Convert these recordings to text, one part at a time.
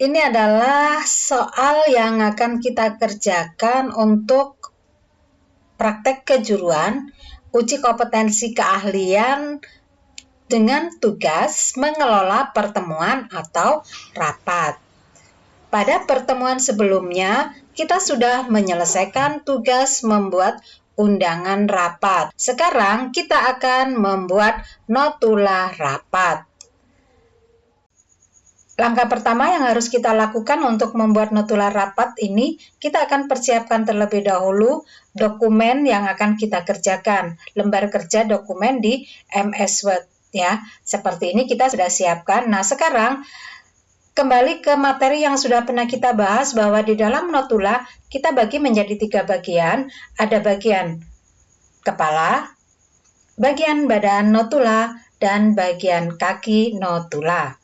Ini adalah soal yang akan kita kerjakan untuk praktek kejuruan, uji kompetensi keahlian dengan tugas mengelola pertemuan atau rapat. Pada pertemuan sebelumnya, kita sudah menyelesaikan tugas membuat undangan rapat. Sekarang kita akan membuat notula rapat. Langkah pertama yang harus kita lakukan untuk membuat notula rapat ini, kita akan persiapkan terlebih dahulu dokumen yang akan kita kerjakan, lembar kerja dokumen di MS Word ya. Seperti ini kita sudah siapkan. Nah, sekarang kembali ke materi yang sudah pernah kita bahas bahwa di dalam notula kita bagi menjadi 3 bagian. Ada bagian kepala, bagian badan notula, dan bagian kaki notula.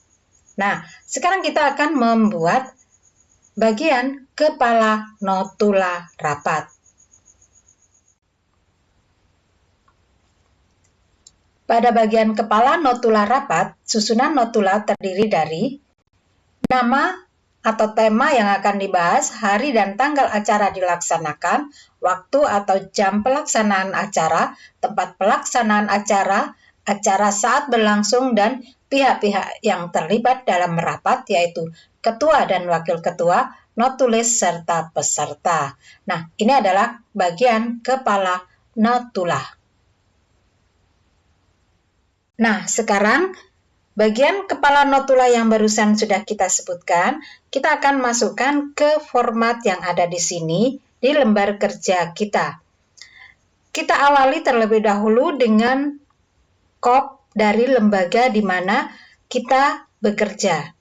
Nah, sekarang kita akan membuat bagian kepala notula rapat. Pada bagian kepala notula rapat, susunan notula terdiri dari nama atau tema yang akan dibahas, hari dan tanggal acara dilaksanakan, waktu atau jam pelaksanaan acara, tempat pelaksanaan acara, acara saat berlangsung, dan pihak-pihak yang terlibat dalam rapat, yaitu ketua dan wakil ketua, notulis, serta peserta. Nah, ini adalah bagian kepala notula. Nah, sekarang bagian kepala notula yang barusan sudah kita sebutkan, kita akan masukkan ke format yang ada di sini di lembar kerja kita. Kita awali terlebih dahulu dengan kop dari lembaga di mana kita bekerja.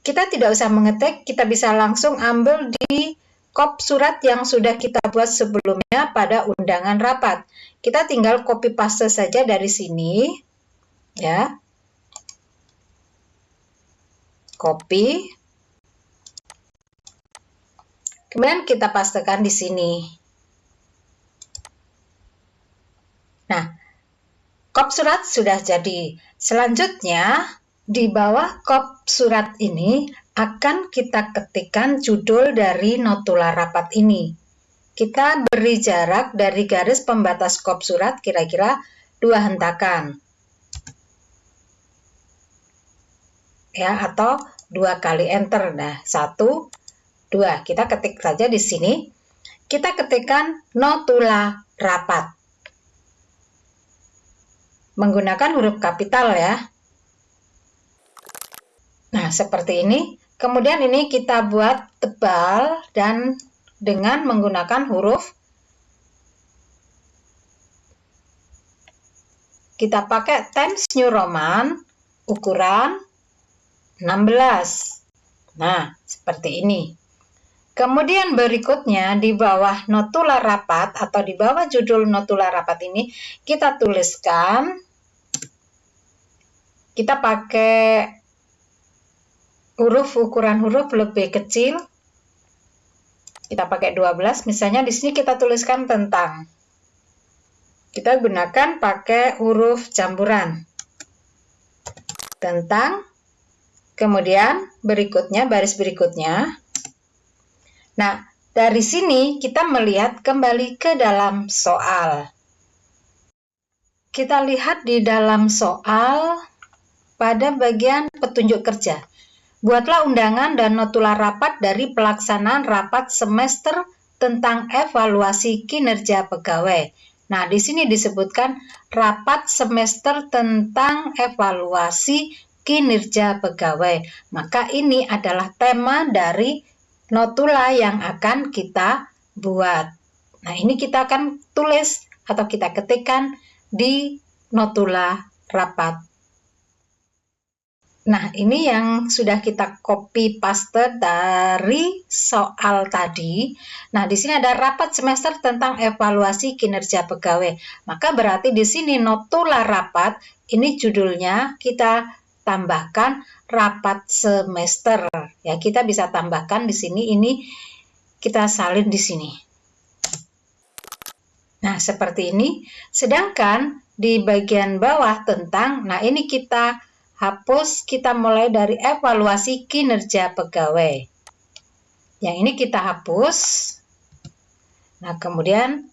Kita tidak usah mengetik, kita bisa langsung ambil di kop surat yang sudah kita buat sebelumnya pada undangan rapat. Kita tinggal copy paste saja dari sini, ya. Copy, kemudian kita pastekan di sini. Nah, kop surat sudah jadi. Selanjutnya, di bawah kop surat ini akan kita ketikkan judul dari notula rapat ini. Kita beri jarak dari garis pembatas kop surat kira-kira 2 hentakan. Ya, atau 2 kali enter. Nah, 1, 2. Kita ketik saja di sini. Kita ketikkan notula rapat. Menggunakan huruf kapital ya. Nah, seperti ini. Kemudian ini kita buat tebal dan dengan menggunakan huruf. Kita pakai Times New Roman ukuran 16. Nah, seperti ini. Kemudian berikutnya di bawah notula rapat atau di bawah judul notula rapat ini kita tuliskan, kita pakai ukuran huruf lebih kecil. Kita pakai 12, misalnya di sini kita tuliskan tentang. Kita gunakan pakai huruf campuran. Tentang. Kemudian berikutnya, baris berikutnya. Nah, dari sini kita melihat kembali ke dalam soal. Kita lihat di dalam soal pada bagian petunjuk kerja. Buatlah undangan dan notula rapat dari pelaksanaan rapat semester tentang evaluasi kinerja pegawai. Nah, di sini disebutkan rapat semester tentang evaluasi kinerja pegawai. Maka ini adalah tema dari notula yang akan kita buat. Nah, ini kita akan tulis atau kita ketikkan di notula rapat. Nah, ini yang sudah kita copy paste dari soal tadi. Nah, di sini ada rapat semester tentang evaluasi kinerja pegawai. Maka berarti di sini notula rapat, ini judulnya kita tambahkan rapat semester. Ya, kita bisa tambahkan di sini, ini kita salin di sini. Nah, seperti ini. Sedangkan di bagian bawah tentang, nah ini kita hapus, kita mulai dari evaluasi kinerja pegawai. Yang ini kita hapus. Nah, kemudian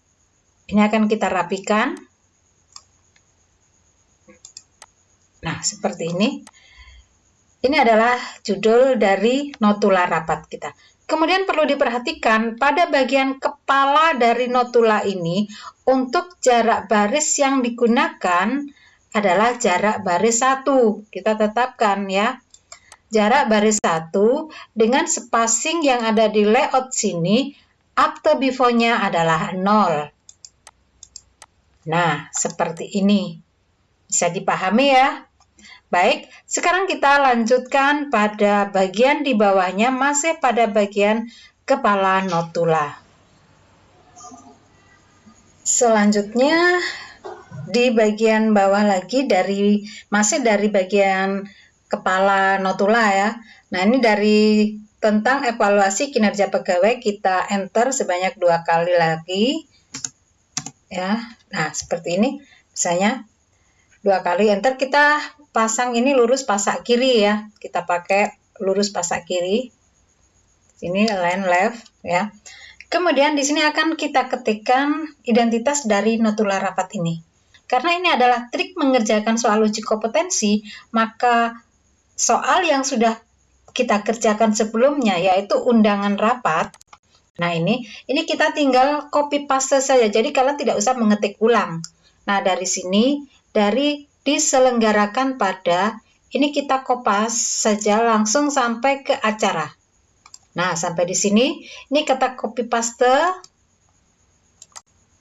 ini akan kita rapikan. Nah, seperti ini. Ini adalah judul dari notula rapat kita. Kemudian perlu diperhatikan pada bagian kepala dari notula ini, untuk jarak baris yang digunakan adalah jarak baris 1. Kita tetapkan ya. Jarak baris 1 dengan spacing yang ada di layout sini, up to before-nya adalah 0. Nah, seperti ini. Bisa dipahami ya? Baik, sekarang kita lanjutkan pada bagian di bawahnya, masih pada bagian kepala notula. Selanjutnya di bagian bawah lagi, masih dari bagian kepala notula ya. Nah, ini dari tentang evaluasi kinerja pegawai, kita enter sebanyak 2 kali lagi ya. Nah, seperti ini misalnya 2 kali enter, kita pasang ini lurus pasak kiri ya. Kita pakai lurus pasak kiri. Ini align left ya. Kemudian di sini akan kita ketikkan identitas dari notula rapat ini. Karena ini adalah trik mengerjakan soal uji kompetensi, maka soal yang sudah kita kerjakan sebelumnya yaitu undangan rapat. Nah, ini kita tinggal copy paste saja. Jadi kalian tidak usah mengetik ulang. Nah, dari sini dari diselenggarakan pada, ini kita kopas saja langsung sampai ke acara. Nah, sampai di sini, ini kita copy paste.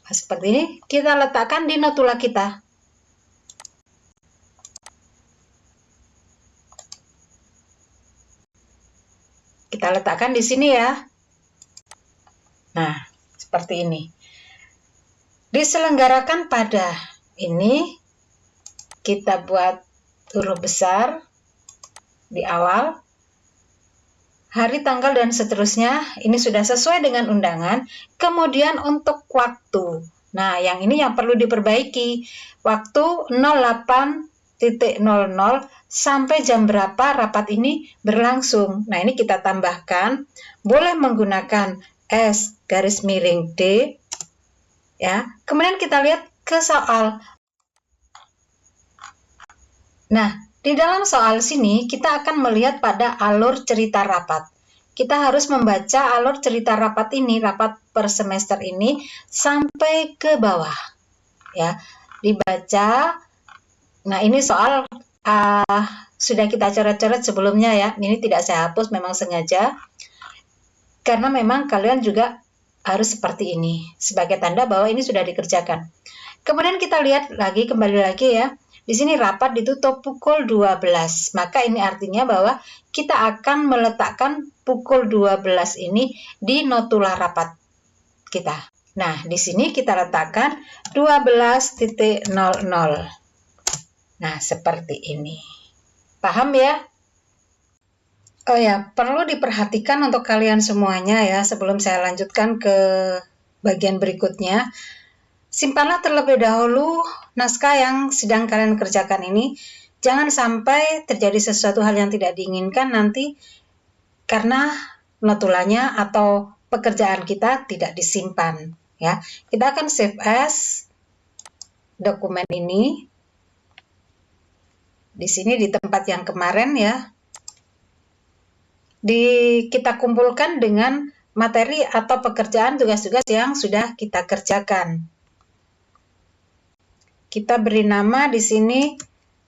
Nah, seperti ini, kita letakkan di notula kita. Kita letakkan di sini ya. Nah, seperti ini. Diselenggarakan pada ini, kita buat huruf besar di awal, hari, tanggal, dan seterusnya. Ini sudah sesuai dengan undangan. Kemudian untuk waktu. Nah, yang ini yang perlu diperbaiki. Waktu 08.00 sampai jam berapa rapat ini berlangsung. Nah, ini kita tambahkan. Boleh menggunakan S_D ya. Kemudian kita lihat ke soal. Nah, di dalam soal sini kita akan melihat pada alur cerita rapat. Kita harus membaca alur cerita rapat ini, rapat per semester ini sampai ke bawah. Ya, dibaca. Nah, ini soal sudah kita coret-coret sebelumnya ya. Ini tidak saya hapus, memang sengaja. Karena memang kalian juga harus seperti ini sebagai tanda bahwa ini sudah dikerjakan. Kemudian kita lihat lagi, kembali lagi ya. Di sini rapat ditutup pukul 12. Maka ini artinya bahwa kita akan meletakkan pukul 12 ini di notula rapat kita. Nah, di sini kita letakkan 12.00. Nah, seperti ini. Paham ya? Oh ya, perlu diperhatikan untuk kalian semuanya ya, sebelum saya lanjutkan ke bagian berikutnya. Simpanlah terlebih dahulu naskah yang sedang kalian kerjakan ini. Jangan sampai terjadi sesuatu hal yang tidak diinginkan nanti karena notulanya atau pekerjaan kita tidak disimpan. Ya, kita akan save as dokumen ini di sini di tempat yang kemarin ya. Kita kumpulkan dengan materi atau pekerjaan tugas-tugas yang sudah kita kerjakan. Kita beri nama di sini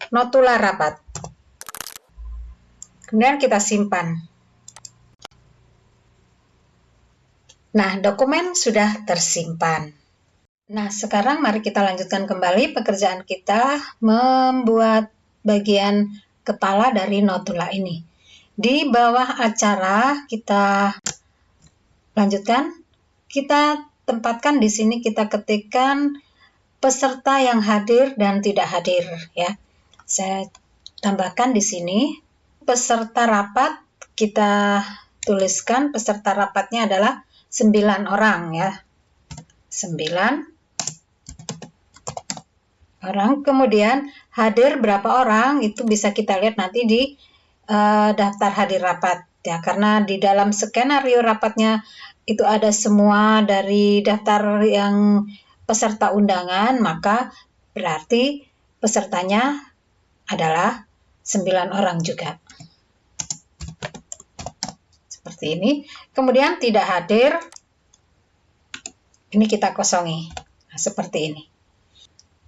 notula rapat. Kemudian kita simpan. Nah, dokumen sudah tersimpan. Nah, sekarang mari kita lanjutkan kembali pekerjaan kita membuat bagian kepala dari notula ini. Di bawah acara kita lanjutkan. Kita tempatkan di sini, kita ketikkan peserta yang hadir dan tidak hadir ya. Saya tambahkan di sini peserta rapat, kita tuliskan peserta rapatnya adalah 9 orang ya. 9 orang. Kemudian hadir berapa orang itu bisa kita lihat nanti di daftar hadir rapat ya, karena di dalam skenario rapatnya itu ada semua dari daftar yang peserta undangan, maka berarti pesertanya adalah 9 orang juga. Seperti ini. Kemudian tidak hadir, ini kita kosongi. Nah, seperti ini.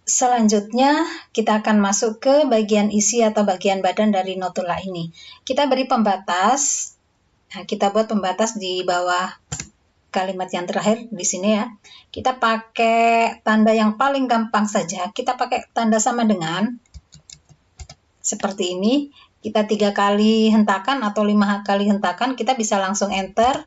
Selanjutnya, kita akan masuk ke bagian isi atau bagian badan dari notula ini. Kita beri pembatas. Nah, kita buat pembatas di bawah kalimat yang terakhir di sini ya. Kita pakai tanda yang paling gampang saja. Kita pakai tanda sama dengan seperti ini. Kita 3 kali hentakan atau 5 kali hentakan, kita bisa langsung enter.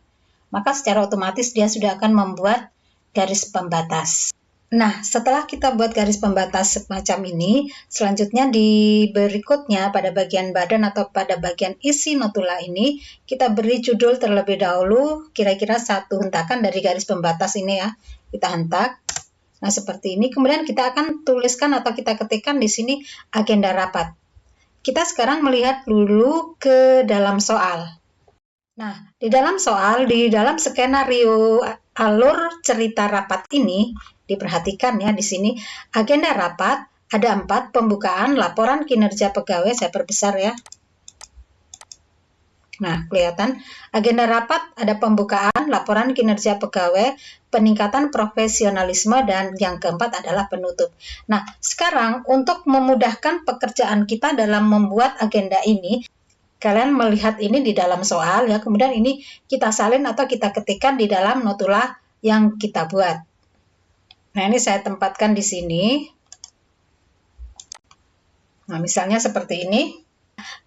Maka secara otomatis dia sudah akan membuat garis pembatas. Nah, setelah kita buat garis pembatas semacam ini, selanjutnya di berikutnya pada bagian badan atau pada bagian isi notula ini, kita beri judul terlebih dahulu, kira-kira 1 hentakan dari garis pembatas ini ya. Kita hentak. Nah, seperti ini. Kemudian kita akan tuliskan atau kita ketikkan di sini agenda rapat. Kita sekarang melihat dulu ke dalam soal. Nah, di dalam soal, di dalam skenario alur cerita rapat ini, diperhatikan ya di sini, agenda rapat ada 4, pembukaan, laporan kinerja pegawai, saya perbesar ya. Nah, kelihatan agenda rapat ada pembukaan, laporan kinerja pegawai, peningkatan profesionalisme, dan yang keempat adalah penutup. Nah, sekarang untuk memudahkan pekerjaan kita dalam membuat agenda ini, kalian melihat ini di dalam soal ya, kemudian ini kita salin atau kita ketikkan di dalam notula yang kita buat. Nah, ini saya tempatkan di sini. Nah, misalnya seperti ini.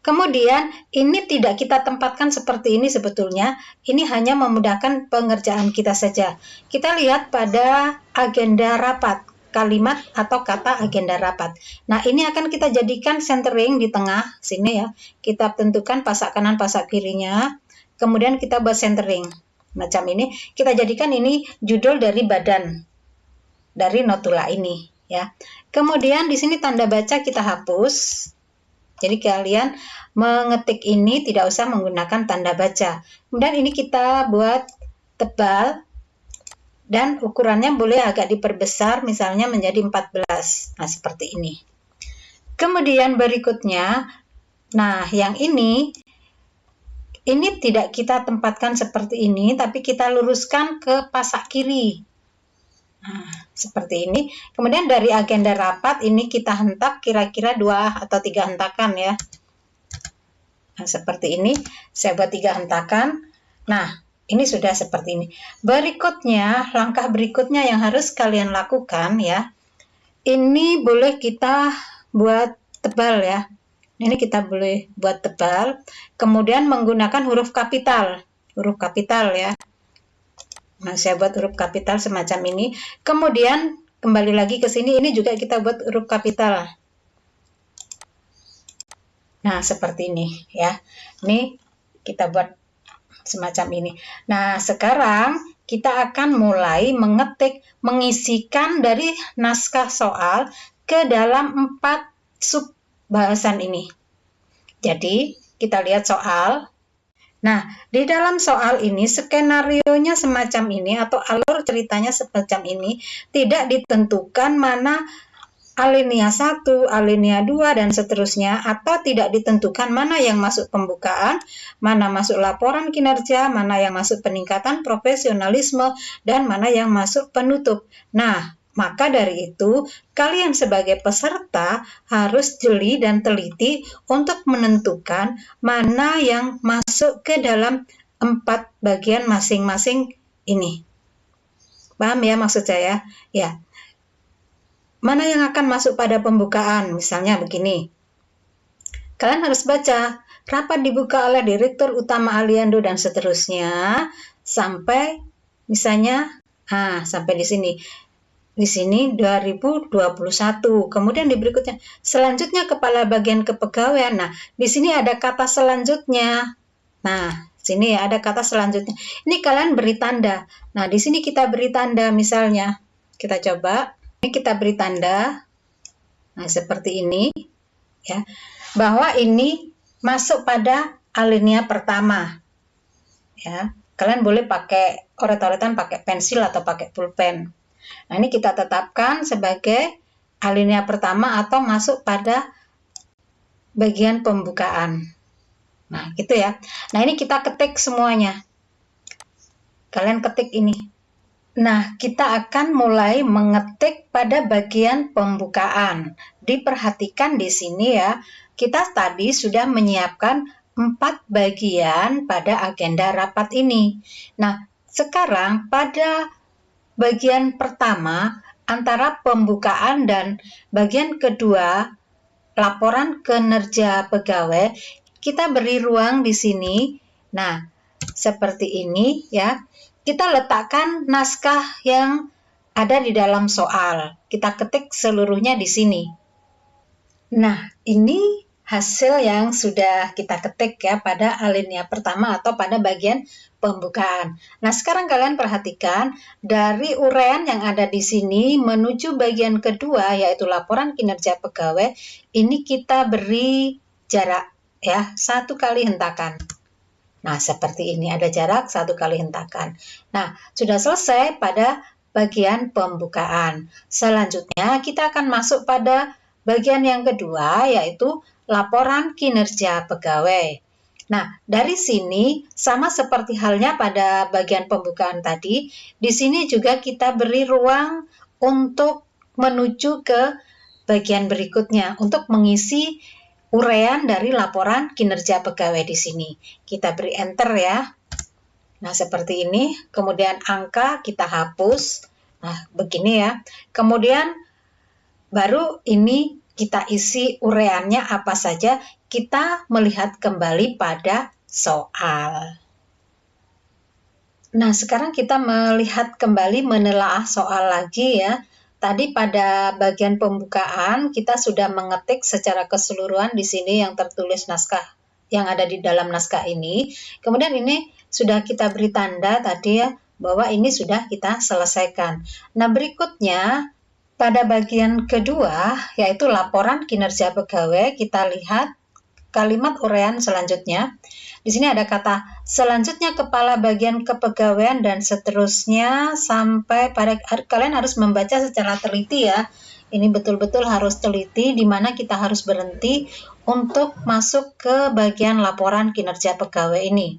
Kemudian, ini tidak kita tempatkan seperti ini sebetulnya. Ini hanya memudahkan pengerjaan kita saja. Kita lihat pada agenda rapat, kalimat atau kata agenda rapat. Nah, ini akan kita jadikan centering di tengah, sini ya. Kita tentukan pasak kanan, pasak kirinya. Kemudian kita buat centering. Macam ini. Kita jadikan ini judul dari badan dari notula ini ya. Kemudian di sini tanda baca kita hapus. Jadi kalian mengetik ini tidak usah menggunakan tanda baca. Kemudian ini kita buat tebal dan ukurannya boleh agak diperbesar, misalnya menjadi 14. Nah, seperti ini. Kemudian berikutnya, nah yang ini tidak kita tempatkan seperti ini, tapi kita luruskan ke pasak kiri. Nah, seperti ini. Kemudian dari agenda rapat ini kita hentak kira-kira 2 atau 3 hentakan ya. Nah, seperti ini. Saya buat 3 hentakan. Nah, ini sudah seperti ini. Berikutnya, langkah berikutnya yang harus kalian lakukan ya. Ini boleh kita buat tebal ya. Ini kita boleh buat tebal. Kemudian menggunakan huruf kapital. Huruf kapital ya. Nah, saya buat huruf kapital semacam ini. Kemudian, kembali lagi ke sini, ini juga kita buat huruf kapital. Nah, seperti ini ya. Ini kita buat semacam ini. Nah, sekarang kita akan mulai mengisikan dari naskah soal ke dalam 4 sub bahasan ini. Jadi, kita lihat soal. Nah, di dalam soal ini, skenarionya semacam ini, atau alur ceritanya semacam ini, tidak ditentukan mana alinea 1, alinea 2, dan seterusnya, atau tidak ditentukan mana yang masuk pembukaan, mana masuk laporan kinerja, mana yang masuk peningkatan profesionalisme, dan mana yang masuk penutup. Nah, maka dari itu, kalian sebagai peserta harus jeli dan teliti untuk menentukan mana yang masuk ke dalam 4 bagian masing-masing ini. Paham ya maksud saya? Ya. Mana yang akan masuk pada pembukaan? Misalnya begini. Kalian harus baca, rapat dibuka oleh Direktur Utama Aliando dan seterusnya, sampai misalnya, sampai di sini. Di sini 2021. Kemudian di berikutnya, selanjutnya kepala bagian kepegawaian. Nah, di sini ada kata selanjutnya. Nah, sini ada kata selanjutnya. Ini kalian beri tanda. Nah, di sini kita beri tanda misalnya. Kita coba. Ini kita beri tanda. Nah, seperti ini ya. Bahwa ini masuk pada alinea pertama. Ya. Kalian boleh pakai coret-coretan pakai pensil atau pakai pulpen. Nah, ini kita tetapkan sebagai alinea pertama atau masuk pada bagian pembukaan. Nah, gitu ya. Nah, ini kita ketik semuanya. Kalian ketik ini. Nah, kita akan mulai mengetik pada bagian pembukaan. Diperhatikan di sini ya, kita tadi sudah menyiapkan 4 bagian pada agenda rapat ini. Nah, sekarang pada bagian pertama antara pembukaan dan bagian kedua laporan kinerja pegawai, kita beri ruang di sini. Nah, seperti ini ya. Kita letakkan naskah yang ada di dalam soal. Kita ketik seluruhnya di sini. Nah, ini hasil yang sudah kita ketik ya pada alinea pertama atau pada bagian pembukaan. Nah, sekarang kalian perhatikan dari uraian yang ada di sini menuju bagian kedua yaitu laporan kinerja pegawai, ini kita beri jarak ya, 1 kali hentakan. Nah, seperti ini ada jarak 1 kali hentakan. Nah, sudah selesai pada bagian pembukaan. Selanjutnya kita akan masuk pada bagian yang kedua yaitu laporan kinerja pegawai. Nah, dari sini sama seperti halnya pada bagian pembukaan tadi, di sini juga kita beri ruang untuk menuju ke bagian berikutnya untuk mengisi uraian dari laporan kinerja pegawai di sini. Kita beri enter ya. Nah, seperti ini. Kemudian angka kita hapus. Nah, begini ya. Kemudian baru ini kita isi uraiannya apa saja. Kita melihat kembali pada soal. Nah, sekarang kita melihat kembali menelaah soal lagi ya. Tadi pada bagian pembukaan kita sudah mengetik secara keseluruhan di sini yang tertulis naskah yang ada di dalam naskah ini. Kemudian ini sudah kita beri tanda tadi ya bahwa ini sudah kita selesaikan. Nah, berikutnya pada bagian kedua yaitu laporan kinerja pegawai, kita lihat kalimat uraian selanjutnya. Di sini ada kata selanjutnya kepala bagian kepegawaian dan seterusnya sampai pada kalian harus membaca secara teliti ya. Ini betul-betul harus teliti di mana kita harus berhenti untuk masuk ke bagian laporan kinerja pegawai ini.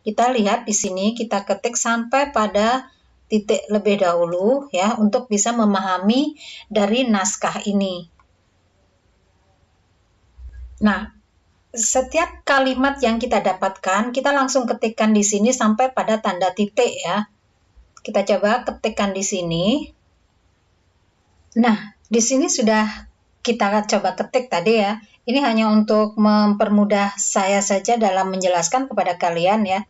Kita lihat di sini kita ketik sampai pada titik lebih dahulu ya untuk bisa memahami dari naskah ini. Nah, setiap kalimat yang kita dapatkan, kita langsung ketikkan di sini sampai pada tanda titik ya. Kita coba ketikkan di sini. Nah, di sini sudah kita coba ketik tadi ya. Ini hanya untuk mempermudah saya saja dalam menjelaskan kepada kalian ya.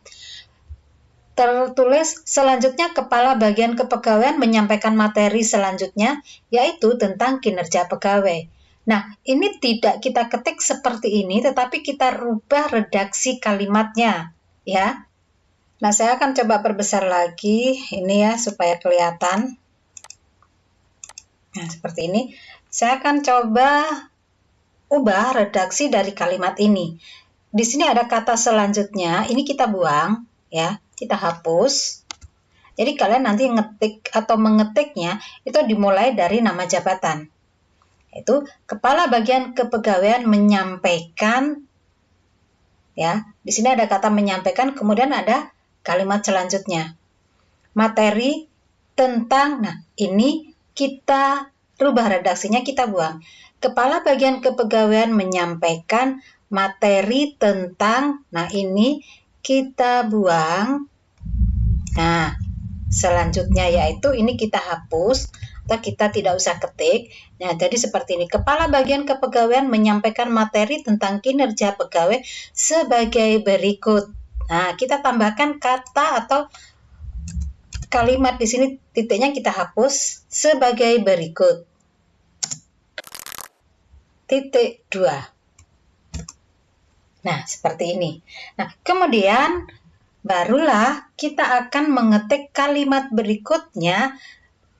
Tertulis selanjutnya kepala bagian kepegawaian menyampaikan materi selanjutnya yaitu tentang kinerja pegawai. Nah, ini tidak kita ketik seperti ini, tetapi kita rubah redaksi kalimatnya, ya. Nah, saya akan coba perbesar lagi, ini ya, supaya kelihatan. Nah, seperti ini. Saya akan coba ubah redaksi dari kalimat ini. Di sini ada kata selanjutnya, ini kita buang, ya, kita hapus. Jadi, kalian nanti ngetik atau mengetiknya, itu dimulai dari nama jabatan. Itu kepala bagian kepegawaian menyampaikan ya. Di sini ada kata menyampaikan, kemudian ada kalimat selanjutnya. Materi tentang, nah ini kita rubah redaksinya, kita buang. Kepala bagian kepegawaian menyampaikan materi tentang, nah ini kita buang. Nah, selanjutnya yaitu ini kita hapus atau kita tidak usah ketik. Nah, jadi seperti ini. Kepala bagian kepegawaian menyampaikan materi tentang kinerja pegawai sebagai berikut. Nah, kita tambahkan kata atau kalimat di sini, titiknya kita hapus sebagai berikut. Titik 2. Nah, seperti ini. Nah, kemudian barulah kita akan mengetik kalimat berikutnya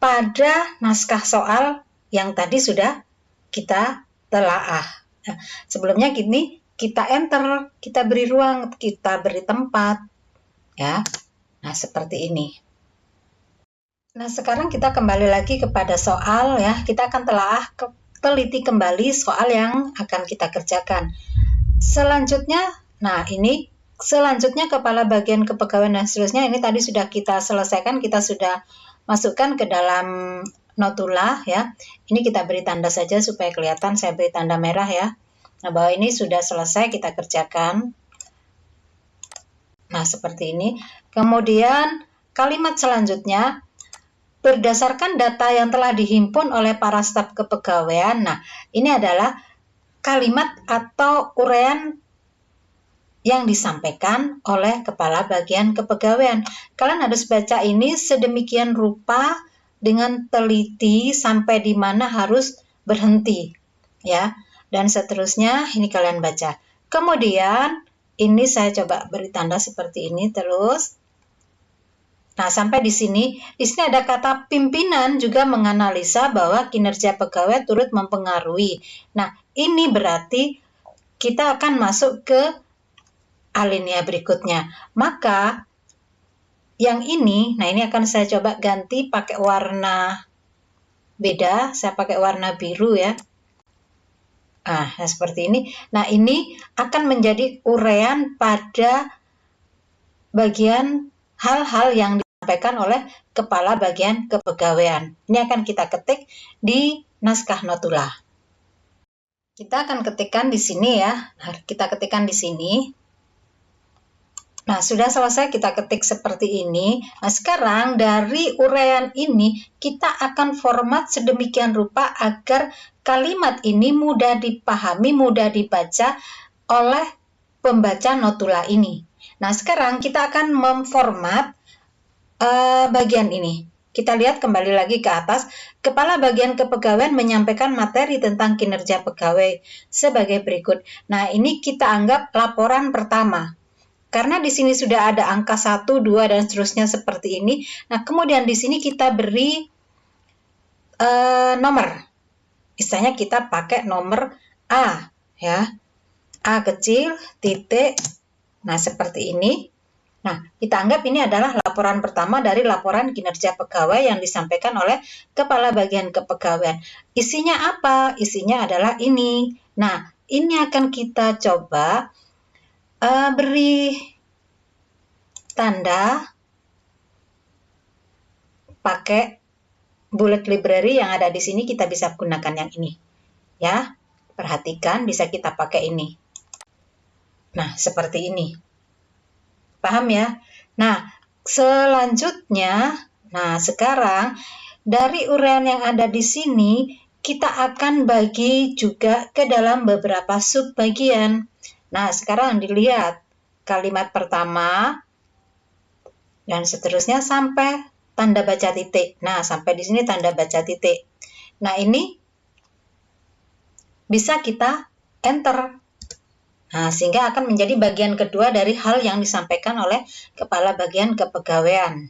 pada naskah soal yang tadi sudah kita telaah. Nah, sebelumnya gini, kita enter, kita beri ruang, kita beri tempat, ya. Nah, seperti ini. Nah, sekarang kita kembali lagi kepada soal, ya. Kita akan teliti kembali soal yang akan kita kerjakan. Selanjutnya, nah ini selanjutnya kepala bagian kepegawaian dan seterusnya, ini tadi sudah kita selesaikan, kita sudah masukkan ke dalam notula, ya. Ini kita beri tanda saja supaya kelihatan, saya beri tanda merah, ya. Nah, bahwa ini sudah selesai kita kerjakan. Nah, seperti ini. Kemudian kalimat selanjutnya, berdasarkan data yang telah dihimpun oleh para staf kepegawaian. Nah, ini adalah kalimat atau uraian yang disampaikan oleh kepala bagian kepegawaian. Kalian harus baca ini sedemikian rupa dengan teliti sampai di mana harus berhenti, ya. Dan seterusnya ini kalian baca. Kemudian ini saya coba beri tanda seperti ini terus. Nah, sampai di sini ada kata pimpinan juga menganalisa bahwa kinerja pegawai turut mempengaruhi. Nah, ini berarti kita akan masuk ke alinea berikutnya. Maka yang ini, nah ini akan saya coba ganti pakai warna beda, saya pakai warna biru, ya. Nah, seperti ini. Nah, ini akan menjadi uraian pada bagian hal-hal yang disampaikan oleh kepala bagian kepegawaian. Ini akan kita ketik di naskah notula. Kita akan ketikkan di sini, ya. Nah, kita ketikkan di sini. Nah, sudah selesai kita ketik seperti ini. Nah, sekarang dari uraian ini kita akan format sedemikian rupa agar kalimat ini mudah dipahami, mudah dibaca oleh pembaca notula ini. Nah, sekarang kita akan memformat bagian ini. Kita lihat kembali lagi ke atas. Kepala bagian kepegawaian menyampaikan materi tentang kinerja pegawai sebagai berikut. Nah, ini kita anggap laporan pertama. Karena di sini sudah ada angka 1, 2, dan seterusnya seperti ini. Nah, kemudian di sini kita beri nomor. Misalnya kita pakai nomor A, ya. A kecil, titik. Nah, seperti ini. Nah, kita anggap ini adalah laporan pertama dari laporan kinerja pegawai yang disampaikan oleh kepala bagian kepegawaian. Isinya apa? Isinya adalah ini. Nah, ini akan kita coba beri tanda pakai bullet library yang ada di sini, kita bisa gunakan yang ini. Ya, perhatikan bisa kita pakai ini. Nah, seperti ini. Paham ya? Nah, selanjutnya, nah sekarang dari uraian yang ada di sini, kita akan bagi juga ke dalam beberapa subbagian. Nah, sekarang dilihat kalimat pertama dan seterusnya sampai tanda baca titik. Nah, sampai di sini tanda baca titik. Nah, ini bisa kita enter. Nah, sehingga akan menjadi bagian kedua dari hal yang disampaikan oleh kepala bagian kepegawaian.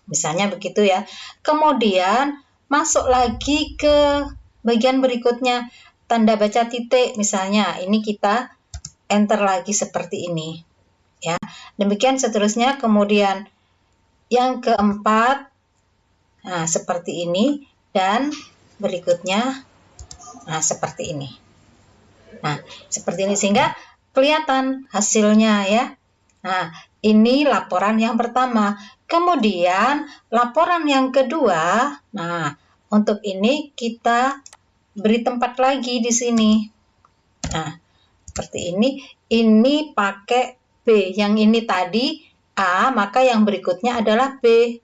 Misalnya begitu, ya. Kemudian masuk lagi ke bagian berikutnya, tanda baca titik misalnya. Ini kita enter lagi seperti ini, ya. Demikian seterusnya. Kemudian yang keempat, nah seperti ini, dan berikutnya nah seperti ini. Nah, seperti ini sehingga kelihatan hasilnya, ya. Nah, ini laporan yang pertama. Kemudian laporan yang kedua, nah untuk ini kita beri tempat lagi di sini. Nah, seperti ini pakai B. Yang ini tadi A, maka yang berikutnya adalah B.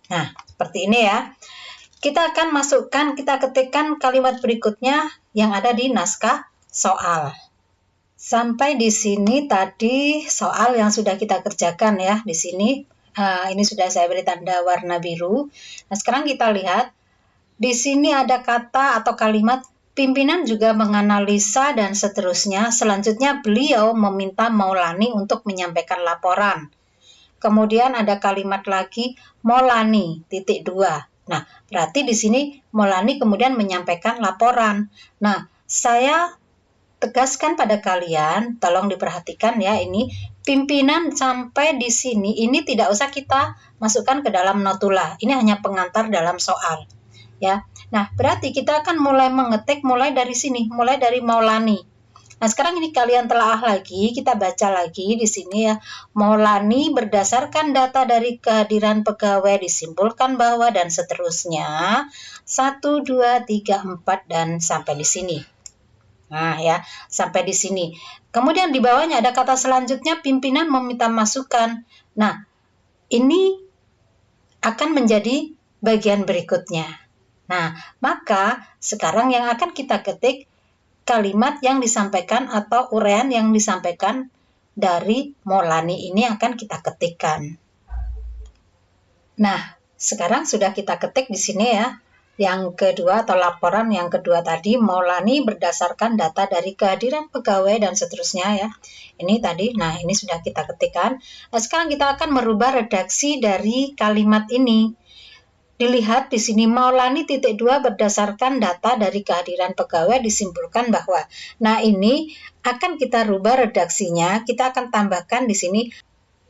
Nah, seperti ini, ya. Kita akan masukkan, kita ketikkan kalimat berikutnya yang ada di naskah soal. Sampai di sini tadi soal yang sudah kita kerjakan, ya. Di sini, ini sudah saya beri tanda warna biru. Nah, sekarang kita lihat, di sini ada kata atau kalimat pimpinan juga menganalisa dan seterusnya. Selanjutnya beliau meminta Maulani untuk menyampaikan laporan. Kemudian ada kalimat lagi Maulani, titik 2. Nah, berarti di sini Maulani kemudian menyampaikan laporan. Nah, saya tegaskan pada kalian, tolong diperhatikan ya, ini pimpinan sampai di sini, ini tidak usah kita masukkan ke dalam notula. Ini hanya pengantar dalam soal. Ya, nah berarti kita akan mulai mengetik mulai dari sini, mulai dari Maulani. Nah, sekarang ini kalian telaah lagi, kita baca lagi di sini ya. Maulani berdasarkan data dari kehadiran pegawai disimpulkan bahwa dan seterusnya 1, 2, 3, 4 dan sampai di sini. Nah, ya, sampai di sini. Kemudian di bawahnya ada kata selanjutnya pimpinan meminta masukan. Nah, ini akan menjadi bagian berikutnya. Nah, maka sekarang yang akan kita ketik kalimat yang disampaikan atau uraian yang disampaikan dari Maulani ini akan kita ketikkan. Nah, sekarang sudah kita ketik di sini ya. Yang kedua atau laporan yang kedua tadi, Maulani berdasarkan data dari kehadiran pegawai dan seterusnya ya. Ini tadi, nah ini sudah kita ketikkan. Nah, sekarang kita akan merubah redaksi dari kalimat ini. Dilihat di sini Maulani titik 2 berdasarkan data dari kehadiran pegawai disimpulkan bahwa. Nah, ini akan kita rubah redaksinya. Kita akan tambahkan di sini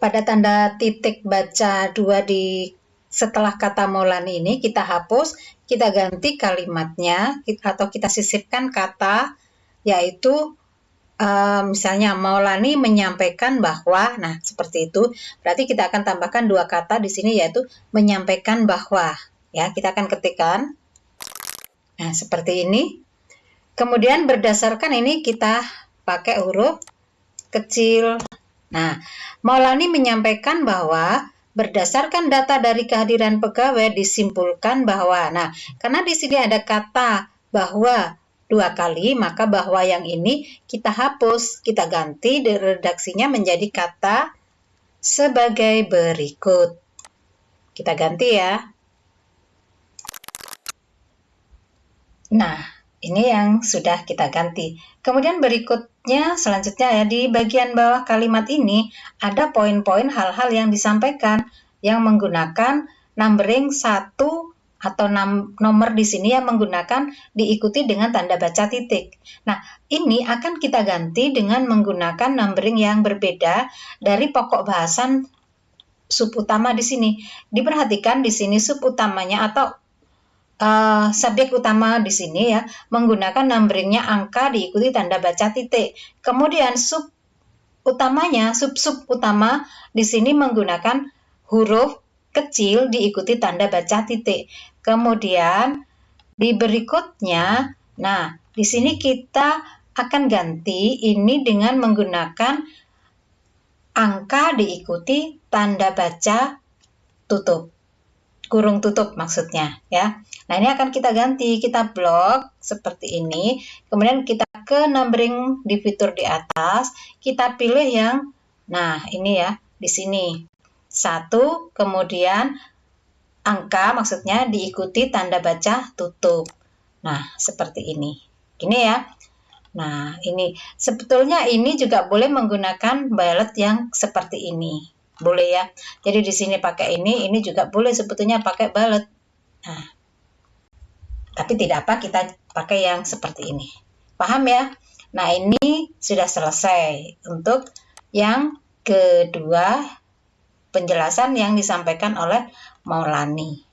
pada tanda titik baca 2 di setelah kata Maulani ini kita hapus, kita ganti kalimatnya atau kita sisipkan kata yaitu misalnya Maulani menyampaikan bahwa, nah seperti itu, berarti kita akan tambahkan 2 kata di sini yaitu menyampaikan bahwa, ya kita akan ketikkan, nah seperti ini. Kemudian berdasarkan ini kita pakai huruf kecil. Nah, Maulani menyampaikan bahwa berdasarkan data dari kehadiran pegawai disimpulkan bahwa, nah karena di sini ada kata bahwa 2 kali, maka bahwa yang ini kita hapus, kita ganti redaksinya menjadi kata sebagai berikut. Kita ganti ya. Nah, ini yang sudah kita ganti. Kemudian berikutnya, selanjutnya ya, di bagian bawah kalimat ini ada poin-poin hal-hal yang disampaikan yang menggunakan numbering 1 atau nomor di sini yang menggunakan diikuti dengan tanda baca titik. Nah, ini akan kita ganti dengan menggunakan numbering yang berbeda dari pokok bahasan sub utama di sini. Diperhatikan di sini sub utamanya atau subjek utama di sini ya menggunakan numberingnya angka diikuti tanda baca titik. Kemudian sub utamanya, sub-sub utama di sini menggunakan huruf kecil diikuti tanda baca titik. Kemudian di berikutnya, nah di sini kita akan ganti ini dengan menggunakan angka diikuti tanda baca tutup, kurung tutup maksudnya ya. Nah ini akan kita ganti, kita blok seperti ini, kemudian kita ke numbering di fitur di atas, kita pilih yang, nah ini ya di sini 1, kemudian angka maksudnya diikuti tanda baca tutup. Nah seperti ini, ya. Nah ini sebetulnya ini juga boleh menggunakan bullet yang seperti ini, boleh ya. Jadi di sini pakai ini juga boleh sebetulnya pakai bullet. Nah, tapi tidak apa kita pakai yang seperti ini. Paham ya? Nah, ini sudah selesai untuk yang kedua penjelasan yang disampaikan oleh Maulani.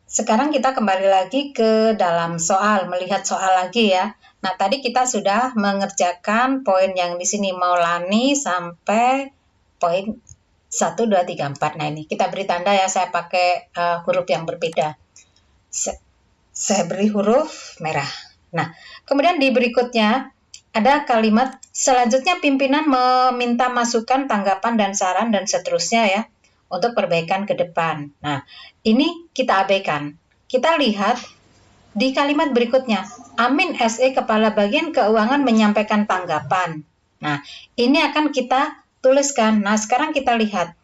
Sekarang kita kembali lagi ke dalam soal, melihat soal lagi ya. Nah, tadi kita sudah mengerjakan poin yang di sini Maulani sampai poin 1, 2, 3, 4. Nah, ini kita beri tanda ya, saya pakai huruf yang berbeda. Saya beri huruf merah. Nah, kemudian di berikutnya ada kalimat selanjutnya pimpinan meminta masukan, tanggapan, dan saran, dan seterusnya ya, untuk perbaikan ke depan. Nah, ini kita abaikan. Kita lihat di kalimat berikutnya, Amin SE Kepala Bagian Keuangan menyampaikan tanggapan. Nah, ini akan kita tuliskan. Nah, sekarang kita lihat.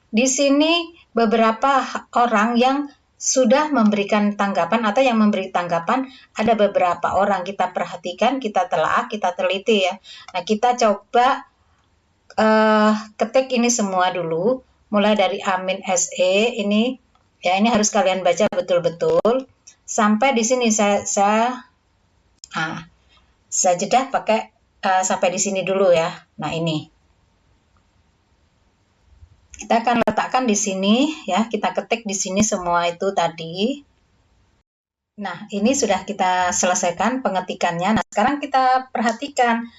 Di sini beberapa orang yang sudah memberikan tanggapan atau yang memberi tanggapan ada beberapa orang, kita perhatikan, kita telah, kita teliti ya. Nah kita coba ketik ini semua dulu, mulai dari Amin SE ini ya, ini harus kalian baca betul-betul sampai di sini. Saya jeda pakai sampai di sini dulu ya. Nah, ini kita akan letakkan di sini ya, kita ketik di sini semua itu tadi. Nah, ini sudah kita selesaikan pengetikannya. Nah, sekarang kita perhatikan,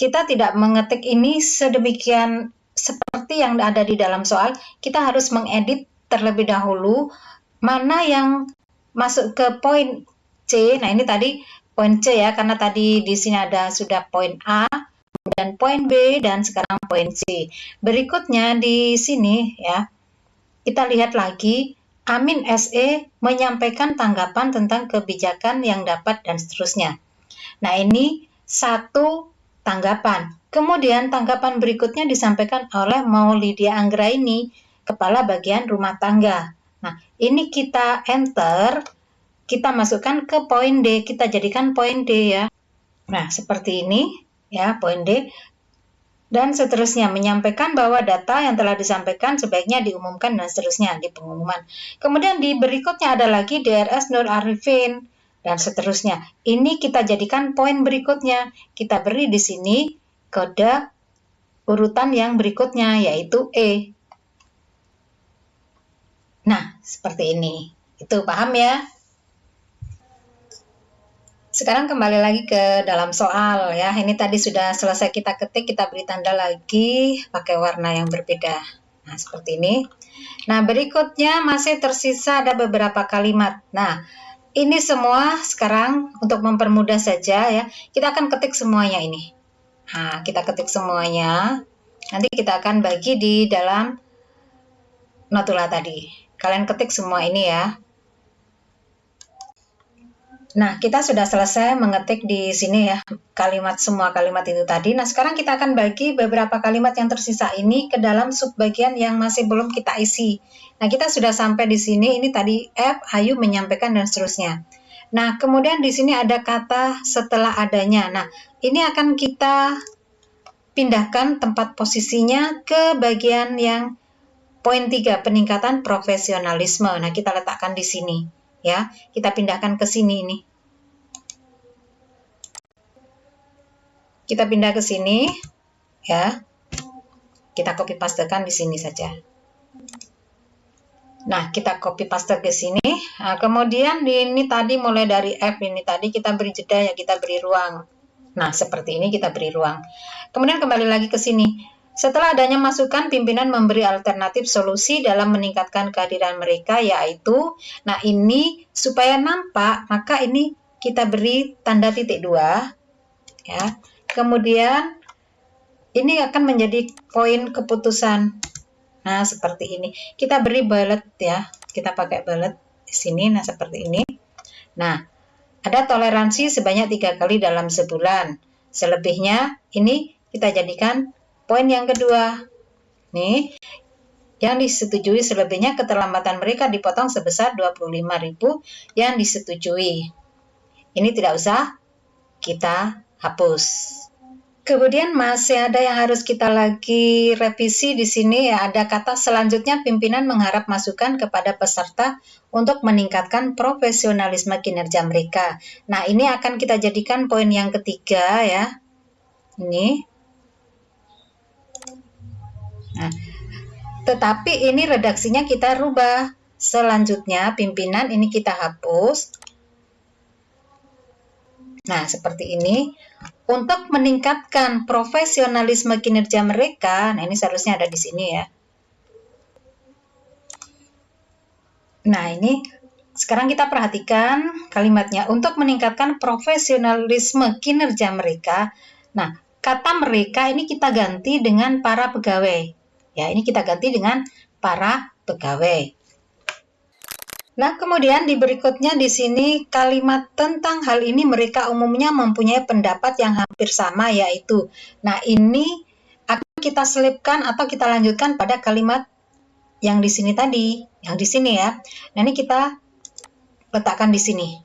kita tidak mengetik ini sedemikian seperti yang ada di dalam soal. Kita harus mengedit terlebih dahulu mana yang masuk ke poin C. Nah, ini tadi poin C ya, karena tadi di sini ada sudah poin A, dan poin B, dan sekarang poin C. Berikutnya di sini ya, kita lihat lagi, Amin SE menyampaikan tanggapan tentang kebijakan yang dapat dan seterusnya. Nah, ini satu tanggapan. Kemudian tanggapan berikutnya disampaikan oleh Maulidia Anggraini, Kepala Bagian Rumah Tangga. Nah, ini kita enter, kita masukkan ke poin D, kita jadikan poin D ya. Nah, seperti ini ya, poin D. Dan seterusnya, menyampaikan bahwa data yang telah disampaikan sebaiknya diumumkan dan seterusnya di pengumuman. Kemudian di berikutnya ada lagi DRS Nur Arifin dan seterusnya. Ini kita jadikan poin berikutnya. Kita beri di sini kode urutan yang berikutnya, yaitu E. Nah, seperti ini. Itu paham ya? Sekarang kembali lagi ke dalam soal ya. Ini tadi sudah selesai kita ketik, kita beri tanda lagi pakai warna yang berbeda. Nah, seperti ini. Nah, berikutnya masih tersisa ada beberapa kalimat. Nah, ini semua sekarang untuk mempermudah saja ya. Kita akan ketik semuanya ini. Nah, kita ketik semuanya. Nanti kita akan bagi di dalam notula tadi. Kalian ketik semua ini ya. Nah, kita sudah selesai mengetik di sini ya, semua kalimat itu tadi. Nah, sekarang kita akan bagi beberapa kalimat yang tersisa ini ke dalam subbagian yang masih belum kita isi. Nah, kita sudah sampai di sini, ini tadi F, Ayu menyampaikan dan seterusnya. Nah, kemudian di sini ada kata setelah adanya. Nah, ini akan kita pindahkan tempat posisinya ke bagian yang poin 3, peningkatan profesionalisme. Nah, kita letakkan di sini. Ya, kita pindahkan ke sini ini. Kita pindah ke sini, ya. Kita copy pastekan di sini saja. Nah, kita copy paste ke sini. Nah, kemudian ini tadi mulai dari F ini tadi kita beri jeda ya, kita beri ruang. Nah, seperti ini kita beri ruang. Kemudian kembali lagi ke sini. Setelah adanya masukan, pimpinan memberi alternatif solusi dalam meningkatkan kehadiran mereka, yaitu, nah ini supaya nampak, maka ini kita beri tanda titik 2, ya. Kemudian ini akan menjadi poin keputusan. Nah, seperti ini. Kita beri bullet ya, kita pakai bullet di sini, nah seperti ini. Nah, ada toleransi sebanyak 3 kali dalam sebulan. Selebihnya, ini kita jadikan poin yang kedua, nih, yang disetujui selebihnya keterlambatan mereka dipotong sebesar 25.000 yang disetujui. Ini tidak usah kita hapus. Kemudian masih ada yang harus kita lagi revisi di sini ya, ada kata selanjutnya pimpinan mengharap masukan kepada peserta untuk meningkatkan profesionalisme kinerja mereka. Nah, ini akan kita jadikan poin yang ketiga ya. Ini. Nah, tetapi ini redaksinya kita rubah. Selanjutnya pimpinan ini kita hapus. Nah, seperti ini. Untuk meningkatkan profesionalisme kinerja mereka, nah ini seharusnya ada di sini ya. Nah, ini sekarang kita perhatikan kalimatnya. Untuk meningkatkan profesionalisme kinerja mereka. Nah, kata mereka ini kita ganti dengan para pegawai. Ya, ini kita ganti dengan para pegawai. Nah, kemudian di berikutnya di sini kalimat tentang hal ini mereka umumnya mempunyai pendapat yang hampir sama, yaitu. Nah, ini akan kita selipkan atau kita lanjutkan pada kalimat yang di sini tadi, yang di sini ya. Nah, ini kita letakkan di sini.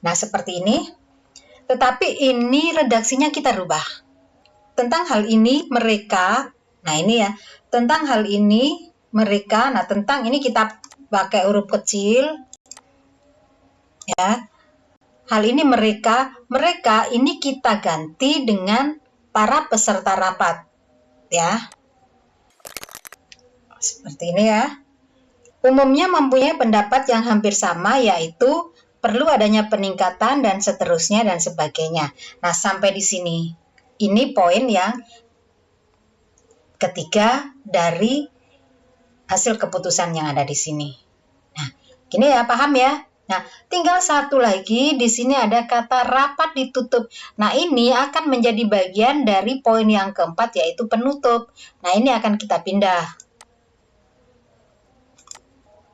Nah, seperti ini. Tetapi ini redaksinya kita rubah. Tentang hal ini mereka Nah, ini ya, tentang hal ini mereka, nah tentang ini kita pakai huruf kecil ya. Hal ini mereka ini kita ganti dengan para peserta rapat ya. Seperti ini ya. Umumnya mempunyai pendapat yang hampir sama, yaitu perlu adanya peningkatan dan seterusnya dan sebagainya. Nah, sampai di sini. Ini poin yang ketiga dari hasil keputusan yang ada di sini. Nah, gini ya, paham ya? Nah, tinggal satu lagi, di sini ada kata rapat ditutup. Nah, ini akan menjadi bagian dari poin yang keempat, yaitu penutup. Nah, ini akan kita pindah.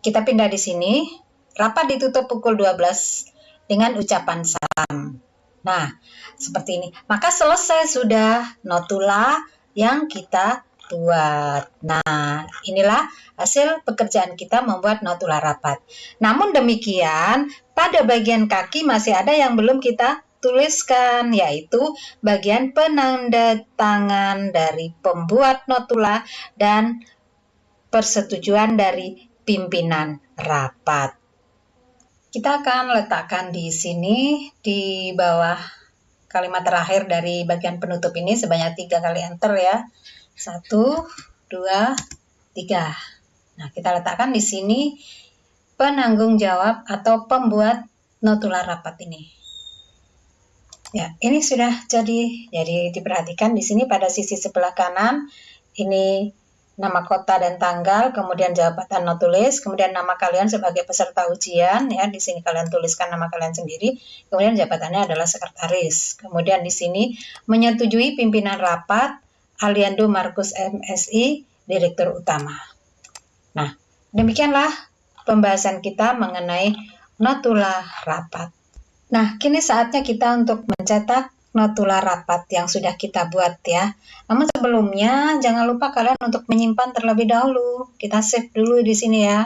Kita pindah di sini, rapat ditutup pukul 12 dengan ucapan salam. Nah, seperti ini. Maka selesai sudah notula yang kita buat. Nah, inilah hasil pekerjaan kita membuat notula rapat. Namun demikian, pada bagian kaki masih ada yang belum kita tuliskan, yaitu bagian penanda tangan dari pembuat notula dan persetujuan dari pimpinan rapat. Kita akan letakkan di sini di bawah kalimat terakhir dari bagian penutup ini sebanyak 3 kali enter ya. 1, 2, 3. Nah, kita letakkan di sini penanggung jawab atau pembuat notula rapat ini. Ya, ini sudah jadi. Jadi diperhatikan di sini pada sisi sebelah kanan ini nama kota dan tanggal, kemudian jabatan notulis, kemudian nama kalian sebagai peserta ujian ya. Di sini kalian tuliskan nama kalian sendiri, kemudian jabatannya adalah sekretaris. Kemudian di sini menyetujui pimpinan rapat Aliando Markus MSI, Direktur Utama. Nah, demikianlah pembahasan kita mengenai notula rapat. Nah, kini saatnya kita untuk mencetak notula rapat yang sudah kita buat ya. Namun sebelumnya jangan lupa kalian untuk menyimpan terlebih dahulu. Kita save dulu di sini ya.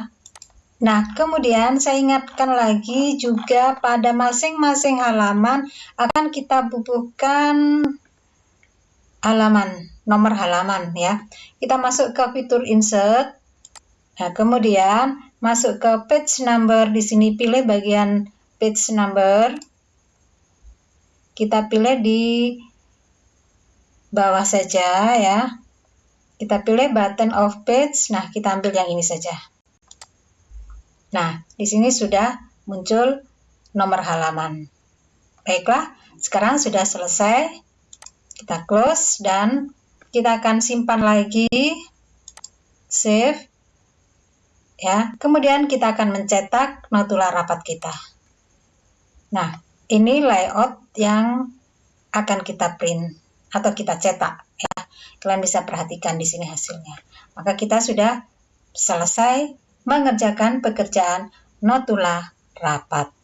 Nah, kemudian saya ingatkan lagi juga pada masing-masing halaman akan kita bubuhkan halaman, nomor halaman ya. Kita masuk ke fitur insert. Nah, kemudian masuk ke page number, di sini pilih bagian page number. Kita pilih di bawah saja ya. Kita pilih button of page. Nah, kita ambil yang ini saja. Nah, di sini sudah muncul nomor halaman. Baiklah, sekarang sudah selesai. Kita close dan kita akan simpan lagi. Save. Ya, kemudian kita akan mencetak notula rapat kita. Nah, ini layout yang akan kita print atau kita cetak ya. Kalian bisa perhatikan di sini hasilnya. Maka kita sudah selesai mengerjakan pekerjaan notula rapat.